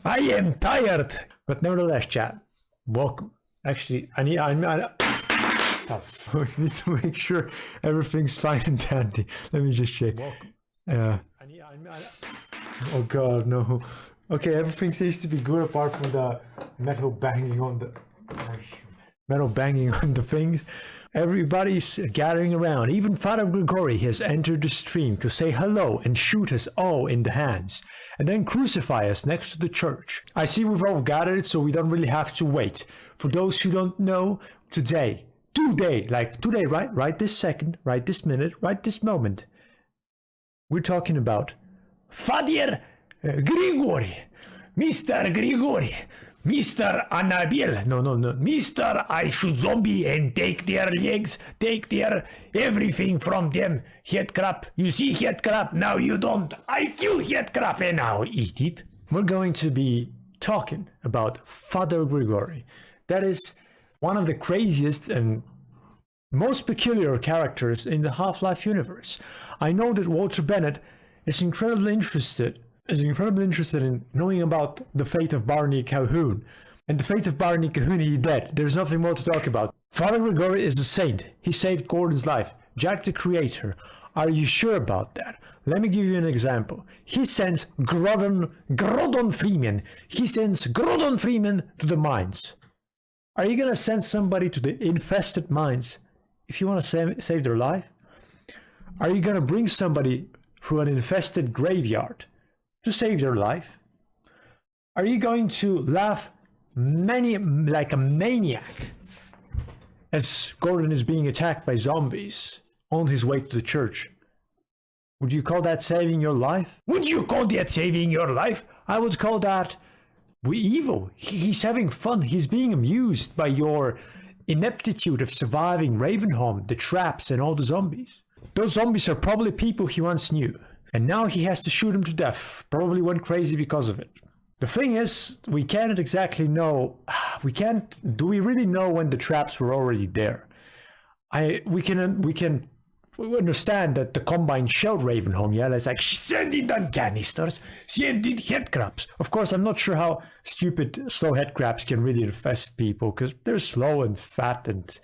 I am tired. But nevertheless, chat, welcome. Actually, I need to make sure everything's fine and dandy. Let me just check. Welcome. Oh god, no. Okay, everything seems to be good apart from the metal banging on the things. Everybody's gathering around. Even Father Grigori has entered the stream to say hello and shoot us all in the hands, and then crucify us next to the church. I see we've all gathered, so we don't really have to wait. For those who don't know, today, right this second, right this minute, right this moment, we're talking about Father Grigori, Mr. Grigori, Mr. Annabelle, no, Mr. I shoot zombie and take their legs, take their everything from them. Headcrab, you see headcrab, now you don't. I kill headcrab and now eat it. We're going to be talking about Father Grigori. That is one of the craziest and most peculiar characters in the Half-Life universe. I know that Walter Bennett is incredibly interested in knowing about the fate of Barney Calhoun. And the fate of Barney Calhoun, he's dead. There's nothing more to talk about. Father Grigori is a saint. He saved Gordon's life. Jack the Creator. Are you sure about that? Let me give you an example. He sends Grodon Freeman. He sends Grodon Freeman to the mines. Are you gonna send somebody to the infested mines if you want to save their life? Are you gonna bring somebody through an infested graveyard to save their life? Are you going to laugh like a maniac as Gordon is being attacked by zombies on his way to the church? Would you call that saving your life? Would you call that saving your life? I would call that evil. He's having fun. He's being amused by your ineptitude of surviving Ravenholm, the traps, and all the zombies. Those zombies are probably people he once knew. And now he has to shoot him to death. Probably went crazy because of it. The thing is, we can't exactly know. Do we really know when the traps were already there? We can understand that the Combine shelled Ravenholm. Yeah, it's like sending on canisters, sending headcrabs. Of course, I'm not sure how stupid slow headcrabs can really infest people because they're slow and fat and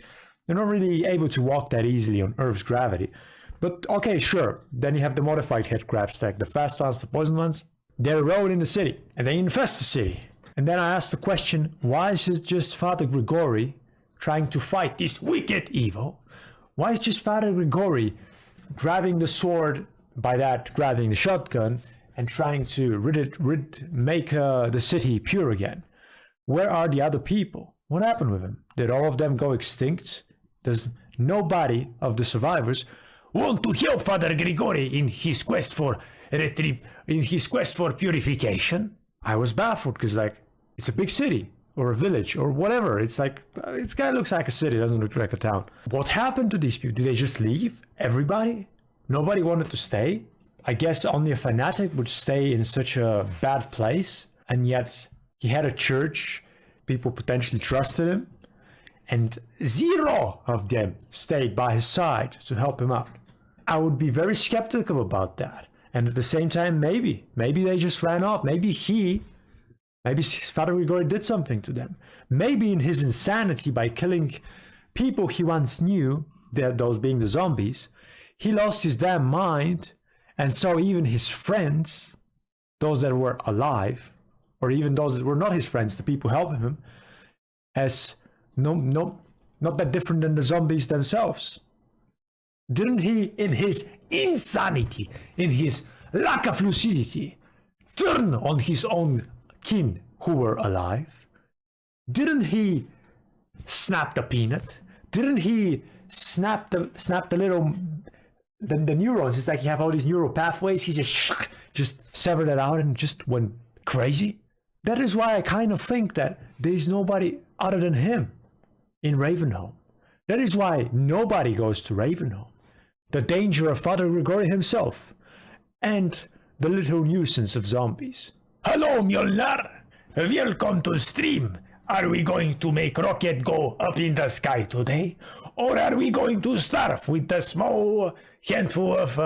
they're not really able to walk that easily on Earth's gravity. But okay, sure. Then you have the modified headcrabs, like the fast ones, the poison ones. They're rode in the city and they infest the city. And then I asked the question, why is it just Father Grigori trying to fight this wicked evil? Why is just Father Grigori grabbing the sword, by that grabbing the shotgun, and trying to make the city pure again? Where are the other people? What happened with them? Did all of them go extinct? Does nobody of the survivors want to help Father Grigori in his quest for purification? I was baffled because, like, it's a big city or a village or whatever. It's like, this guy looks like a city, doesn't look like a town. What happened to these people? Did they just leave? Everybody? Nobody wanted to stay? I guess only a fanatic would stay in such a bad place, and yet he had a church, people potentially trusted him, and 0 of them stayed by his side to help him out. I would be very skeptical about that. And at the same time, maybe they just ran off. Maybe Father Grigori did something to them. Maybe in his insanity by killing people he once knew, those being the zombies, he lost his damn mind. And so even his friends, those that were alive, or even those that were not his friends, the people helping him, as not that different than the zombies themselves. Didn't he, in his insanity, in his lack of lucidity, turn on his own kin who were alive? Didn't he snap the peanut? Didn't he snap the little the neurons? It's like you have all these neural pathways. He just severed it out and just went crazy. That is why I kind of think that there's nobody other than him in Ravenholm. That is why nobody goes to Ravenholm. The danger of Father Grigori himself, and the little nuisance of zombies. Hello, Mjolnir! Welcome to stream! Are we going to make rocket go up in the sky today? Or are we going to starve with a small handful of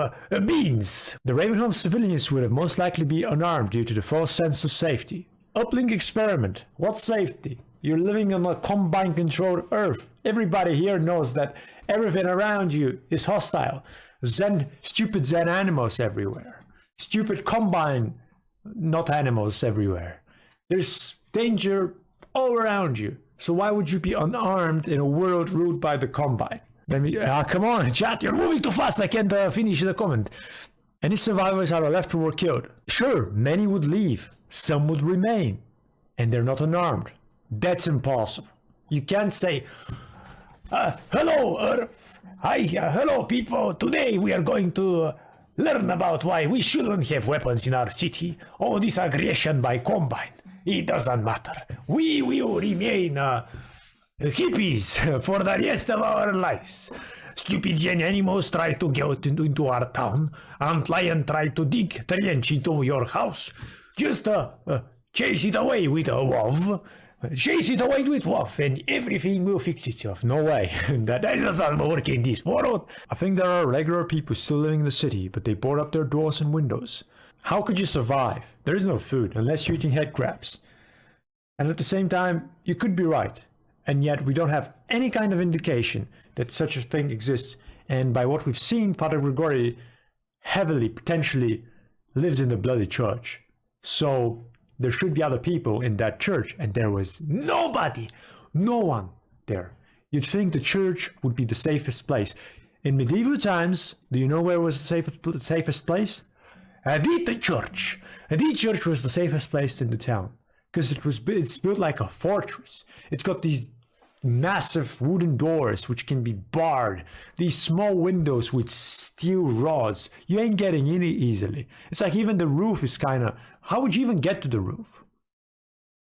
beans? The Ravenholm civilians would have most likely been unarmed due to the false sense of safety. Uplink experiment. What safety? You're living on a combine controlled Earth. Everybody here knows that everything around you is hostile. Stupid Zen animals everywhere. Stupid combine, not animals everywhere. There's danger all around you. So why would you be unarmed in a world ruled by the combine? Come on, chat, you're moving too fast. I can't finish the comment. Any survivors are left or were killed? Sure, many would leave. Some would remain. And they're not unarmed. That's impossible. You can't say, hello, Earth. Hi, hello, people. Today we are going to learn about why we shouldn't have weapons in our city. All this aggression by combine. It doesn't matter. We will remain hippies for the rest of our lives. Stupid Gen animals try to get into our town. Lion try to dig trench into your house. Just chase it away with a wolf. Chase it away with wolf and everything will fix itself. No way. that doesn't work in this world. I think there are regular people still living in the city, but they board up their doors and windows. How could you survive? There is no food unless you're eating headcrabs. And at the same time, you could be right. And yet we don't have any kind of indication that such a thing exists. And by what we've seen, Father Grigori heavily, potentially lives in the bloody church. So there should be other people in that church, and there was nobody, no one there. You'd think the church would be the safest place. In medieval times, do you know where was the safest place? The church. The church was the safest place in the town, because it's built like a fortress. It's got these massive wooden doors which can be barred, these small windows with steel rods. You ain't getting in easily. It's like even the roof is kind of, how would you even get to the roof?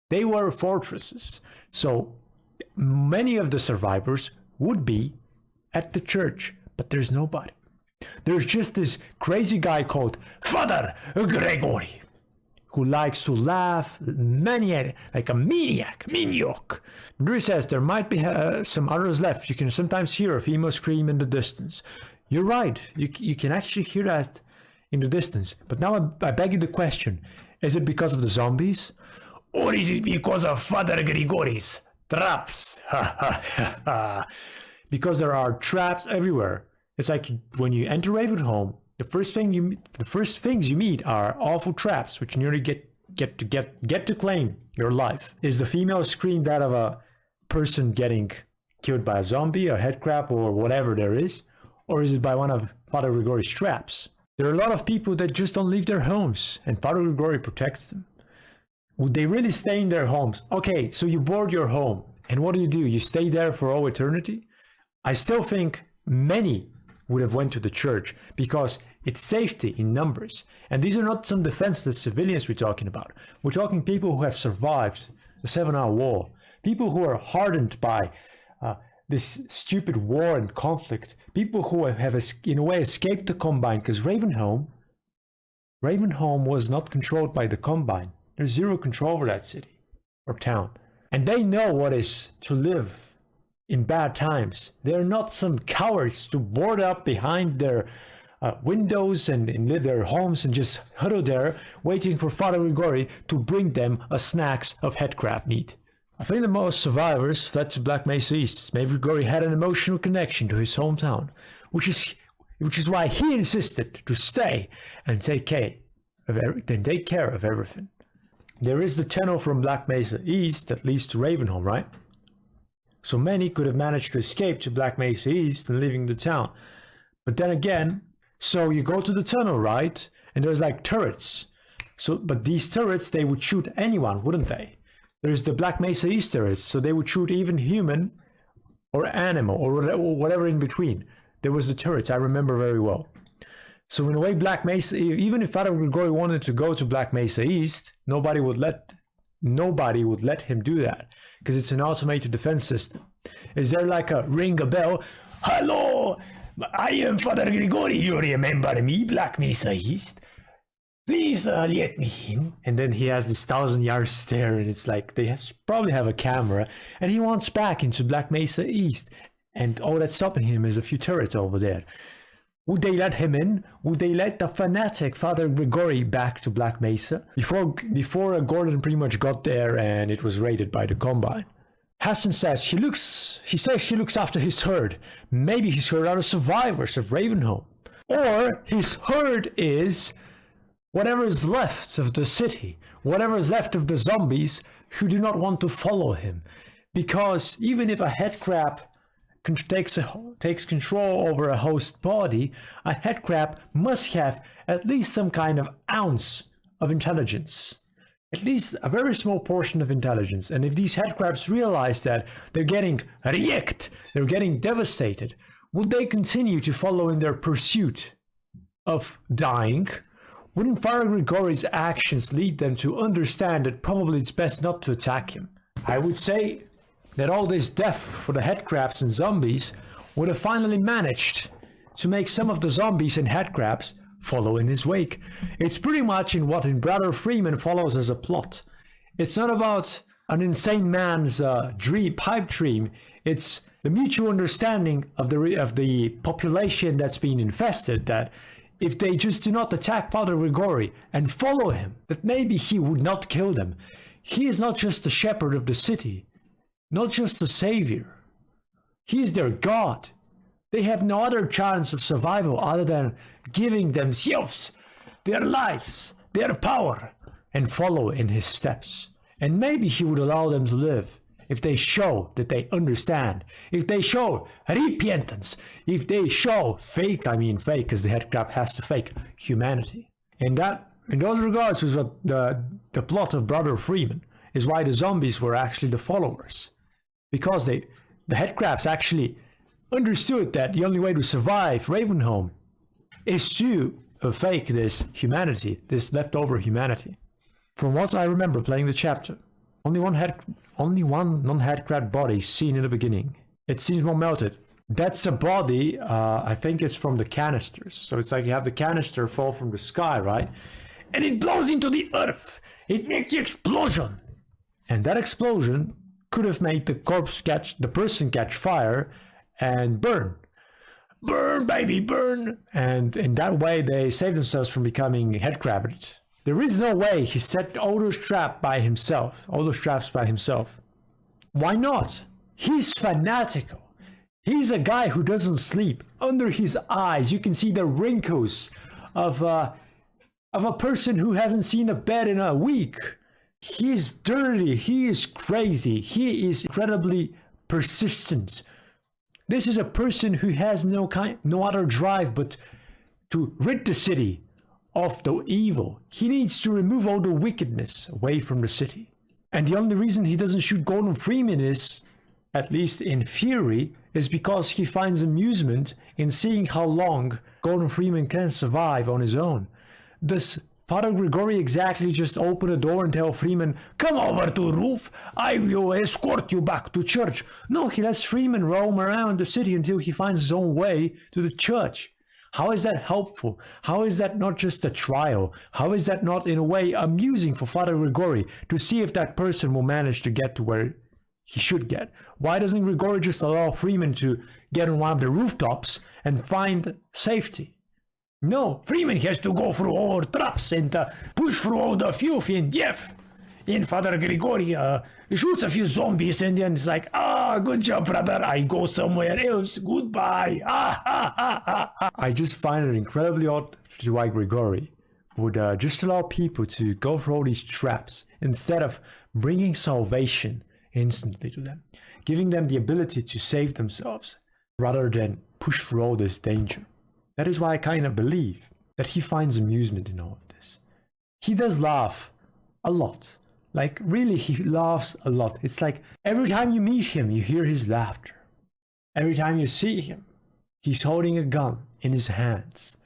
They were fortresses. So many of the survivors would be at the church, but there's nobody. There's just this crazy guy called Father Grigori, who likes to laugh like a maniac. Drew says there might be some others left. You can sometimes hear a female scream in the distance. You're right. You can actually hear that in the distance. But now I beg you the question. Is it because of the zombies? Or is it because of Father Grigori's traps? Because there are traps everywhere. It's like when you enter Ravenholm, the first things you meet are awful traps, which nearly get to claim your life. Is the female scream that of a person getting killed by a zombie, a headcrab, or whatever there is? Or is it by one of Father Grigori's traps? There are a lot of people that just don't leave their homes, and Father Grigori protects them. Would they really stay in their homes? Okay, so you board your home, and what do? You stay there for all eternity? I still think many would have went to the church because it's safety in numbers. And these are not some defenseless civilians we're talking about. We're talking people who have survived the 7-hour war, people who are hardened by this stupid war and conflict, people who have in a way escaped the Combine, because Ravenholm was not controlled by the Combine. There's zero control over that city or town. And they know what is to live in bad times. They're not some cowards to board up behind their windows and in their homes and just huddle there waiting for Father Grigori to bring them a snacks of headcrab meat. I think that most survivors fled to Black Mesa East. Maybe Grigori had an emotional connection to his hometown, which is why he insisted to stay and take care of everything. There is the tunnel from Black Mesa East that leads to Ravenholm, right? So many could have managed to escape to Black Mesa East and leaving the town. But then again, so you go to the tunnel, right? And there's like turrets. But these turrets, they would shoot anyone, wouldn't they? There's the Black Mesa East turrets, so they would shoot even human or animal or whatever in between. There was the turrets, I remember very well. So in a way, Black Mesa, even if Father Grigori wanted to go to Black Mesa East, nobody would let him do that, because it's an automated defense system. Is there like a ring a bell? Hello, I am Father Grigori. You remember me, Black Mesa East? Please let me in. And then he has this 1,000-yard stare, and it's like they probably have a camera, and he wants back into Black Mesa East. And all that's stopping him is a few turrets over there. Would they let him in? Would they let the fanatic Father Grigori back to Black Mesa? Before Gordon pretty much got there and it was raided by the Combine. Hassan says he looks after his herd. Maybe his herd are the survivors of Ravenholm. Or his herd is whatever is left of the city, whatever is left of the zombies who do not want to follow him. Because even if a headcrab takes control over a host body, a headcrab must have at least some kind of ounce of intelligence. At least a very small portion of intelligence. And if these headcrabs realize that they're getting wrecked, they're getting devastated, would they continue to follow in their pursuit of dying? Wouldn't Father Grigori's actions lead them to understand that probably it's best not to attack him? I would say that all this death for the headcrabs and zombies would have finally managed to make some of the zombies and headcrabs follow in his wake. It's pretty much in what in Brother Freeman follows as a plot. It's not about an insane man's pipe dream. It's the mutual understanding of the population that's been infested, that if they just do not attack Father Grigori and follow him, that maybe he would not kill them. He is not just the shepherd of the city, not just the savior. He is their God. They have no other chance of survival other than giving themselves, their lives, their power, and follow in his steps. And maybe he would allow them to live if they show that they understand, if they show repentance, if they show fake, because the headcrab has to fake humanity. And that, in those regards, was what the plot of Brother Freeman, is why the zombies were actually the followers. Because the headcrabs actually understood that the only way to survive Ravenholm is to fake this humanity, this leftover humanity. From what I remember playing the chapter, only one non-headcrab body seen in the beginning. It seems more melted. That's a body, I think it's from the canisters. So it's like you have the canister fall from the sky, right? And it blows into the earth. It makes the explosion. And that explosion could have made the person catch fire and burn. Burn, baby, burn. And in that way, they save themselves from becoming headcrabbed. There is no way he set all those traps by himself. Why not? He's fanatical. He's a guy who doesn't sleep. Under his eyes, you can see the wrinkles of a person who hasn't seen a bed in a week. He is dirty. He is crazy. He is incredibly persistent. This is a person who has no other drive but to rid the city of the evil. He needs to remove all the wickedness away from the city. And the only reason he doesn't shoot Gordon Freeman is, at least in theory, is because he finds amusement in seeing how long Gordon Freeman can survive on his own. Does Father Grigori exactly just open the door and tell Freeman, "Come over to the roof, I will escort you back to church"? No, he lets Freeman roam around the city until he finds his own way to the church. How is that helpful? How is that not just a trial? How is that not in a way amusing for Father Grigori to see if that person will manage to get to where he should get? Why doesn't Grigori just allow Freeman to get on one of the rooftops and find safety? No, Freeman has to go through all the traps and push through all the filth and death. And Father Grigori shoots a few zombies and then it's like, good job, brother. I go somewhere else. Goodbye. I just find it incredibly odd to why Grigori would just allow people to go through all these traps instead of bringing salvation instantly to them, giving them the ability to save themselves rather than push through all this danger. That is why I kind of believe that he finds amusement in all of this. He does laugh a lot. Like, really, he laughs a lot. It's like every time you meet him, you hear his laughter. Every time you see him, he's holding a gun in his hands.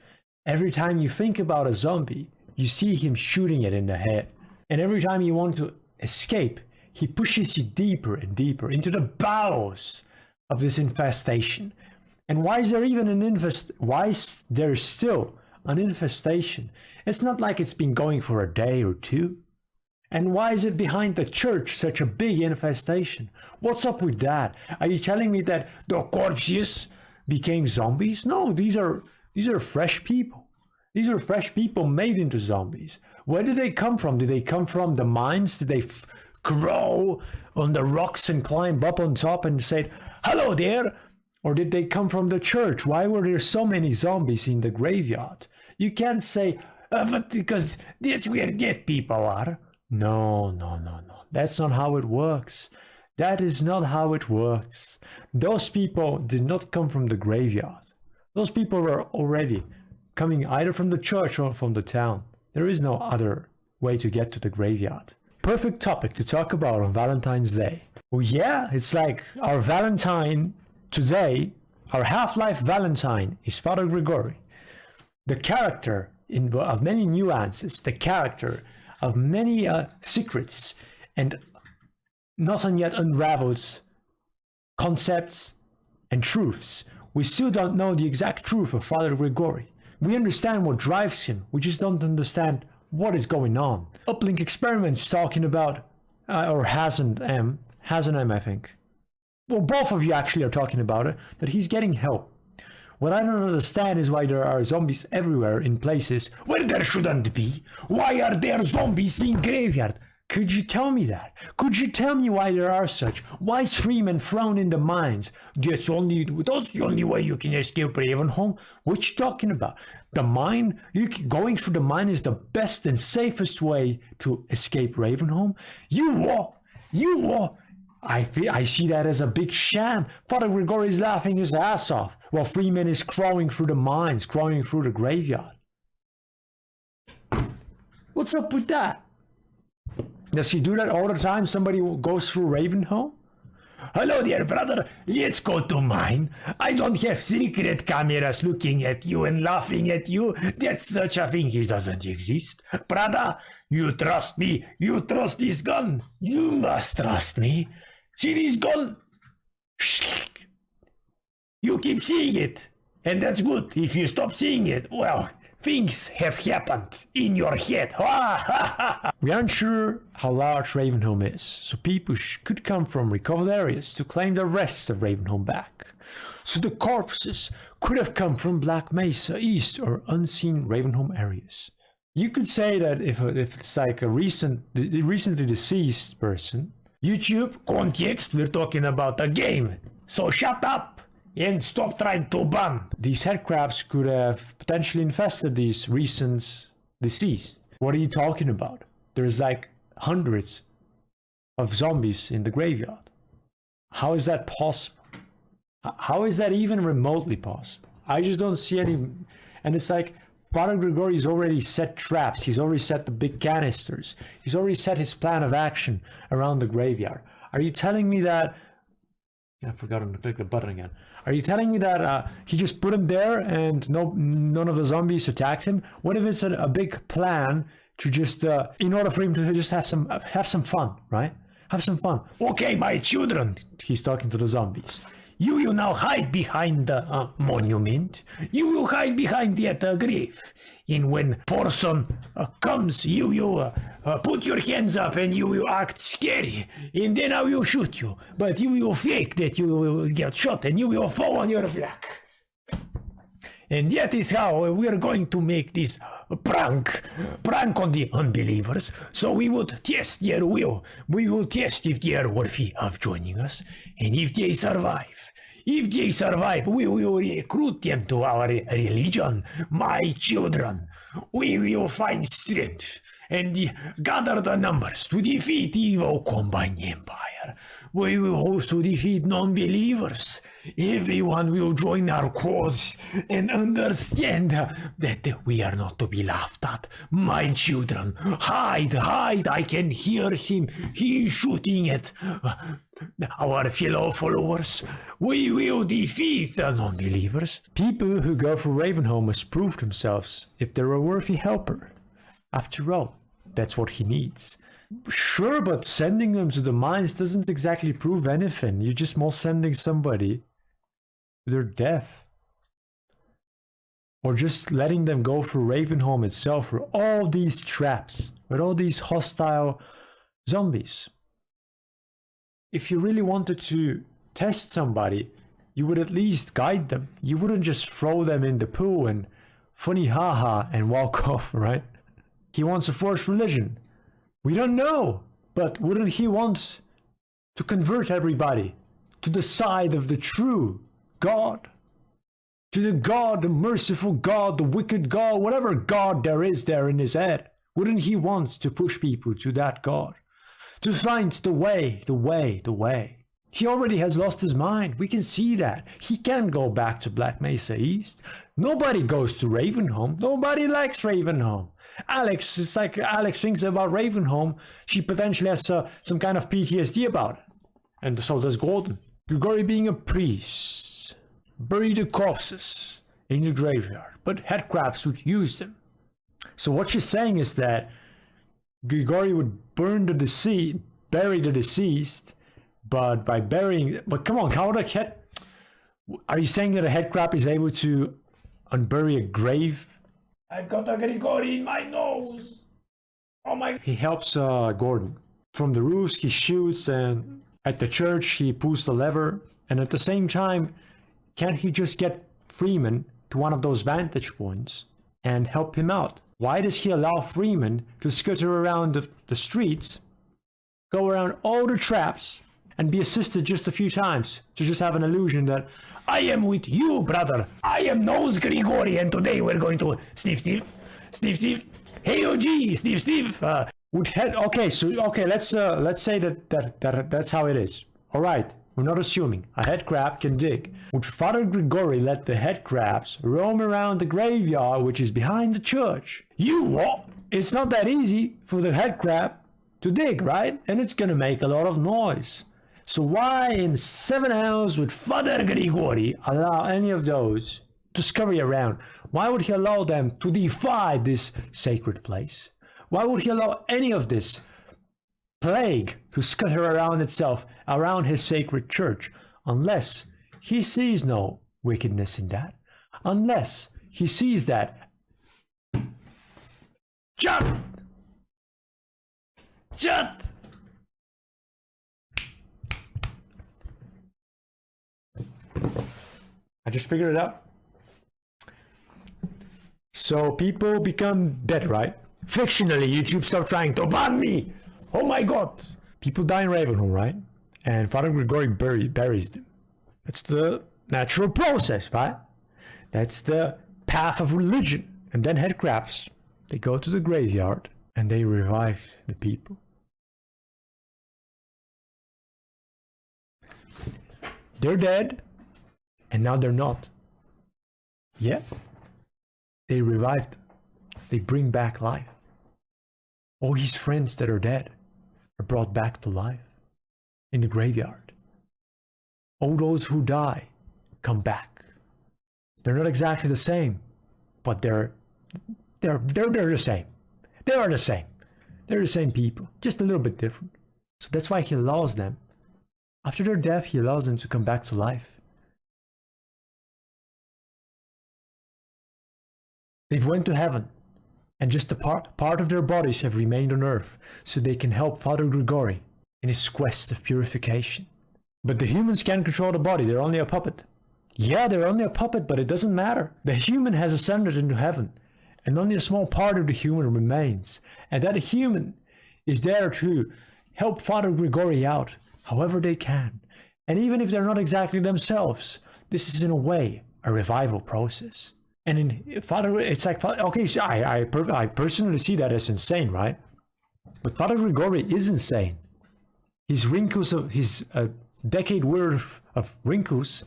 Every time you think about a zombie, you see him shooting it in the head. And every time you want to escape, he pushes you deeper and deeper into the bowels of this infestation. And why is there even why is there still an infestation? It's not like it's been going for a day or two. And why is it behind the church such a big infestation? What's up with that? Are you telling me that the corpses became zombies? No, these are These are fresh people. These are fresh people made into zombies. Where did they come from? Did they come from the mines? Did they grow on the rocks and climb up on top and say, hello there? Or did they come from the church? Why were there so many zombies in the graveyard? You can't say, but because that's where dead people are. No. That's not how it works. That is not how it works. Those people did not come from the graveyard. Those people were already coming either from the church or from the town. There is no other way to get to the graveyard. Perfect topic to talk about on Valentine's Day. Well, yeah, it's like our Valentine today, our Half-Life Valentine is Father Grigori. The character of many nuances, the character of many secrets and not yet unraveled concepts and truths. We still don't know the exact truth of Father Grigori. We understand what drives him, we just don't understand what is going on. Uplink Experiments talking about, or Hazen M, I think. Well, both of you actually are talking about it, that he's getting help. What I don't understand is why there are zombies everywhere in places where there shouldn't be. Why are there zombies in graveyard? Could you tell me that? Could you tell me why there are such? Why is Freeman thrown in the mines? That's the only way you can escape Ravenholm. What you talking about? The mine? Going through the mine is the best and safest way to escape Ravenholm? I see that as a big sham. Father Grigori is laughing his ass off while Freeman is crawling through the mines, crawling through the graveyard. What's up with that? Does he do that all the time? Somebody goes through Ravenholm? Hello there, brother. Let's go to mine. I don't have secret cameras looking at you and laughing at you. That's such a thing. It doesn't exist. Brother, you trust me. You trust this gun. You must trust me. See this gun? You keep seeing it. And that's good. If you stop seeing it, well, things have happened in your head. We aren't sure how large Ravenholm is, so people could come from recovered areas to claim the rest of Ravenholm back. So the corpses could have come from Black Mesa, East, or unseen Ravenholm areas. You could say that if it's like a recently deceased person. YouTube, context, we're talking about a game. So shut up and stop trying to ban. These headcrabs could have potentially infested these recent deceased. What are you talking about? There's like hundreds of zombies in the graveyard. How is that possible? How is that even remotely possible? I just don't see any. And it's like Father Grigori's already set traps. He's already set the big canisters. He's already set his plan of action around the graveyard. Are you telling me that... I forgot to click the button again. Are you telling me that he just put him there and none of the zombies attacked him? What if it's a big plan to just, in order for him to just have some fun, right? Have some fun. Okay, my children, he's talking to the zombies. You will now hide behind the monument. You will hide behind that grave. And when person comes, you will put your hands up and you will act scary. And then I will shoot you. But you will fake that you will get shot and you will fall on your back. And that is how we are going to make this prank on the unbelievers. So we would test their will. We will test if they are worthy of joining us. And if they survive, we will recruit them to our religion. My children, we will find strength and gather the numbers to defeat evil Combine Empire. We will also defeat non-believers. Everyone will join our cause and understand that we are not to be laughed at. My children, hide, I can hear him. He is shooting at our fellow followers. We will defeat the non-believers. People who go for Ravenholm must prove themselves if they're a worthy helper. After all, that's what he needs. Sure, but sending them to the mines doesn't exactly prove anything. You're just more sending somebody to their death. Or just letting them go through Ravenholm itself for all these traps, with all these hostile zombies. If you really wanted to test somebody, you would at least guide them. You wouldn't just throw them in the pool and funny haha and walk off, right? He wants a forced religion. We don't know, but wouldn't he want to convert everybody to the side of the true God? To the God, the merciful God, the wicked God, whatever God there is there in his head. Wouldn't he want to push people to that God? To find the way, the way, the way. He already has lost his mind. We can see that. He can't go back to Black Mesa East. Nobody goes to Ravenholm. Nobody likes Ravenholm. Alex, it's like Alex thinks about Ravenholm. She potentially has some kind of PTSD about it. And so does Gordon. Grigori being a priest. Bury the corpses in the graveyard. But headcrabs would use them. So what she's saying is that Grigori would bury the deceased, but by burying, but come on, how would a head? Are you saying that a headcrab is able to unbury a grave? I've got a Grigori in my nose. Oh my! He helps Gordon from the roofs. He shoots, and at the church he pulls the lever, and at the same time, can't he just get Freeman to one of those vantage points and help him out? Why does he allow Freeman to skitter around the streets, go around all the traps, and be assisted just a few times to just have an illusion that I am with you, brother. I am Nose Grigori, and today we're going to sniff, sniff, sniff, sniff. Hey, OG, sniff, sniff. Okay, let's say that's how it is. All right, we're not assuming a headcrab can dig. Would Father Grigori let the headcrabs roam around the graveyard, which is behind the church? You what? It's not that easy for the headcrab to dig, right? And it's gonna make a lot of noise. So why in 7 hours would Father Grigori allow any of those to scurry around? Why would he allow them to defy this sacred place? Why would he allow any of this plague to scatter around itself, around his sacred church, unless he sees no wickedness in that? Unless he sees that. Shut! I just figured it out. So people become dead, right? Fictionally, YouTube stop trying to ban me. Oh my god. People die in Ravenholm, right? And Father Grigori buries them. That's the natural process, right? That's the path of religion. And then headcrabs, they go to the graveyard and they revive the people. They're dead, and now they're not. Yeah. They revived them. They bring back life. All his friends that are dead are brought back to life in the graveyard. All those who die come back. They're not exactly the same, but they're the same. They are the same. They're the same people, just a little bit different. So that's why he allows them. After their death, he allows them to come back to life. They've went to heaven, and just a part of their bodies have remained on earth, so they can help Father Grigori in his quest of purification. But the humans can't control the body, they're only a puppet. Yeah, they're only a puppet, but it doesn't matter. The human has ascended into heaven, and only a small part of the human remains. And that human is there to help Father Grigori out however they can. And even if they're not exactly themselves, this is in a way a revival process. And in Father, it's like, okay, so I personally see that as insane, right? But Father Grigori is insane. His wrinkles of his decade worth of wrinkles,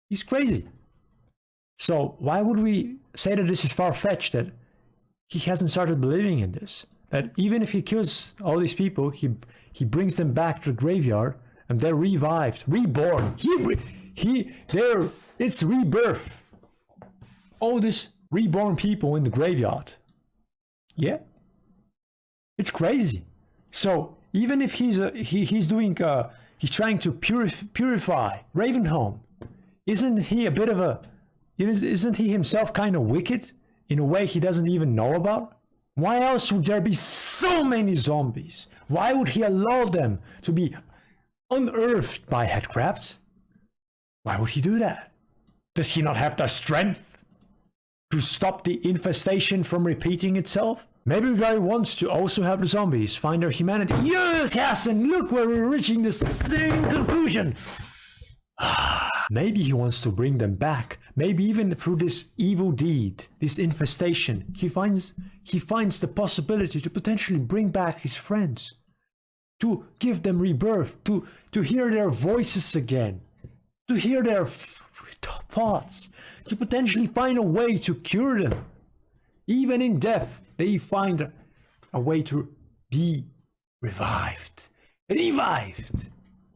he's crazy. So why would we say that this is far-fetched, that he hasn't started believing in this? That even if he kills all these people, he brings them back to the graveyard and they're revived, reborn. It's rebirth. All these reborn people in the graveyard. Yeah, it's crazy. So even if he's trying to purify Ravenholm, isn't he himself kind of wicked in a way he doesn't even know about? Why else would there be so many zombies? Why would he allow them to be unearthed by headcrabs? Why would he do that? Does he not have the strength to stop the infestation from repeating itself? Maybe the guy wants to also have the zombies find their humanity. Yes, Hassan, look where we're reaching the same conclusion. Maybe he wants to bring them back. Maybe even through this evil deed, this infestation, he finds the possibility to potentially bring back his friends, to give them rebirth, to hear their voices again, to hear their thoughts, to potentially find a way to cure them. Even in death, they find a way to be revived. Revived!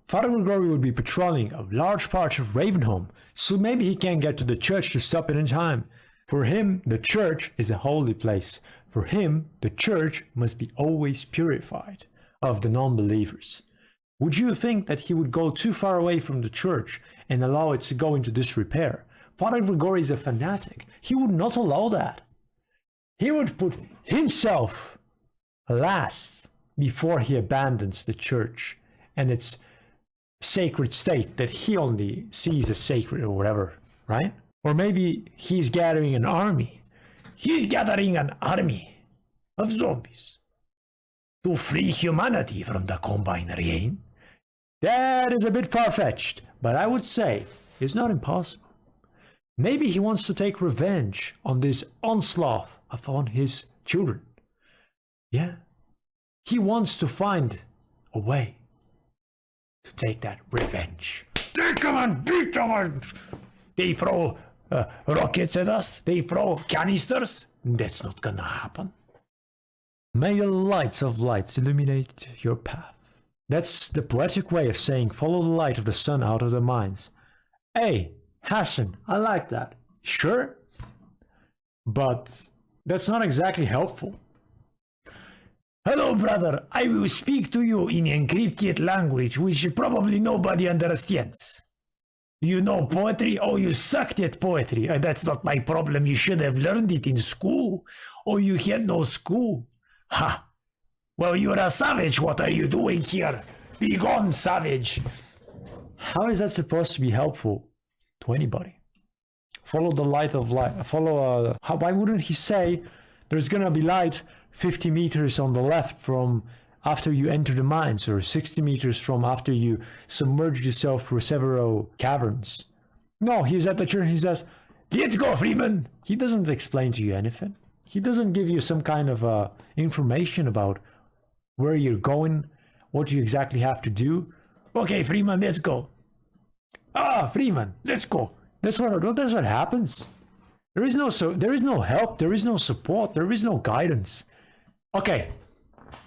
Father Grigori would be patrolling a large part of Ravenholm, so maybe he can get to the church to stop it in time. For him, the church is a holy place. For him, the church must be always purified of the non-believers. Would you think that he would go too far away from the church and allow it to go into disrepair? Father Grigori is a fanatic. He would not allow that. He would put himself last before he abandons the church and its sacred state that he only sees as sacred or whatever, right? Or maybe he's gathering an army. He's gathering an army of zombies to free humanity from the Combine reign. That is a bit far-fetched, but I would say it's not impossible. Maybe he wants to take revenge on this onslaught upon his children. Yeah. He wants to find a way to take that revenge. They come and beat them. They throw rockets at us. They throw canisters. That's not gonna happen. May the lights of lights illuminate your path. That's the poetic way of saying follow the light of the sun out of the mines. Hey, Hassan, I like that. Sure. But that's not exactly helpful. Hello, brother. I will speak to you in encrypted language which probably nobody understands. You know poetry? Oh, you sucked at poetry. That's not my problem. You should have learned it in school. Oh, you had no school. Ha! Well, you're a savage. What are you doing here? Be gone, savage. How is that supposed to be helpful to anybody? Follow the light of light. Why wouldn't he say there's gonna be light 50 meters on the left from after you enter the mines, or 60 meters from after you submerge yourself through several caverns? No, he's at the church. He says, "Let's go, Freeman." He doesn't explain to you anything. He doesn't give you some kind of information about where you're going, what you exactly have to do. Okay, Freeman, let's go. Freeman, let's go. That's what happens. There is no help, there is no support, there is no guidance. Okay,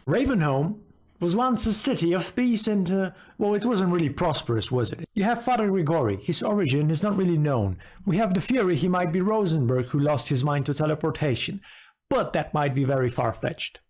Ravenholm was once a city of peace and, well, it wasn't really prosperous, was it? You have Father Grigori. His origin is not really known. We have the theory he might be Rosenberg, who lost his mind to teleportation, but that might be very far-fetched.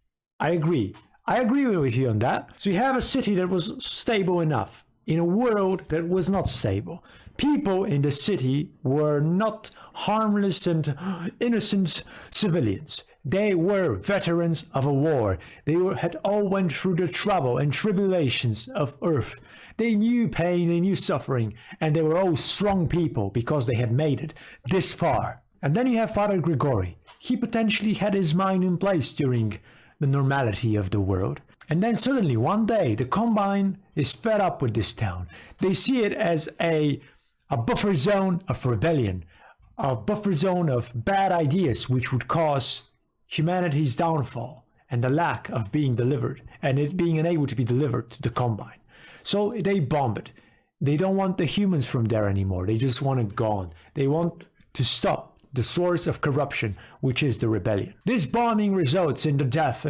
I agree with you on that. So you have a city that was stable enough in a world that was not stable. People in the city were not harmless and innocent civilians. They were veterans of a war. They had all went through the trouble and tribulations of Earth. They knew pain, they knew suffering, and they were all strong people because they had made it this far. And then you have Father Grigori. He potentially had his mind in place during the normality of the world. And then suddenly, one day, the Combine is fed up with this town. They see it as a buffer zone of rebellion, a buffer zone of bad ideas which would cause humanity's downfall and the lack of being delivered, and it being unable to be delivered to the Combine. So they bomb it. They don't want the humans from there anymore. They just want it gone. They want to stop the source of corruption, which is the rebellion. This bombing results in the death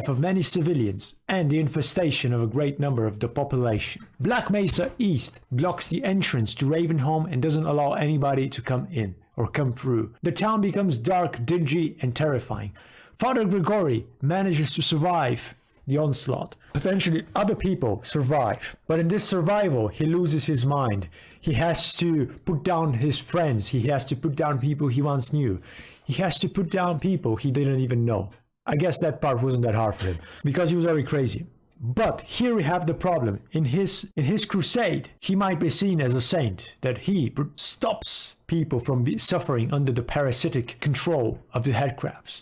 of many civilians and the infestation of a great number of the population. Black Mesa East blocks the entrance to Ravenholm and doesn't allow anybody to come in or come through. The town becomes dark, dingy, and terrifying. Father Grigori manages to survive the onslaught. Potentially other people survive, but in this survival he loses his mind. He has to put down his friends. He has to put down people he once knew. He has to put down people he didn't even know. I guess that part wasn't that hard for him because he was very crazy. But here we have the problem. In his crusade, he might be seen as a saint, that he stops people from suffering under the parasitic control of the headcrabs.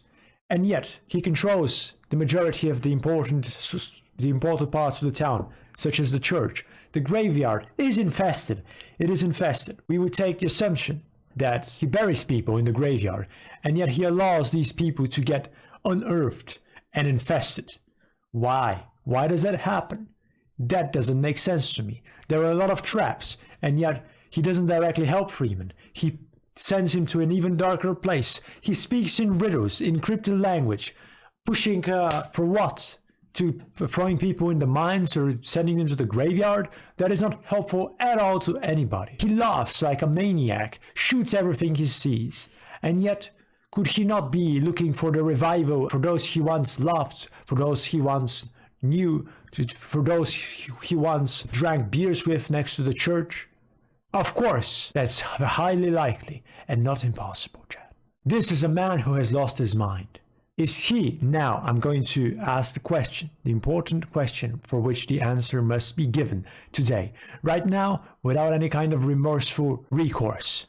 And yet, he controls the majority of the important parts of the town, such as the church. The graveyard is infested. It is infested. We would take the assumption that he buries people in the graveyard, and yet he allows these people to get unearthed and infested. Why? Why does that happen? That doesn't make sense to me. There are a lot of traps, and yet he doesn't directly help Freeman. He sends him to an even darker place. He speaks in riddles, in encrypted language, pushing for what? To throwing people in the mines or sending them to the graveyard? That is not helpful at all to anybody. He laughs like a maniac, shoots everything he sees, and yet could he not be looking for the revival for those he once loved, for those he once knew, for those he once drank beers with next to the church? Of course, that's highly likely and not impossible, Chad. This is a man who has lost his mind. Is he? Now I'm going to ask the question, the important question for which the answer must be given today, right now, without any kind of remorseful recourse.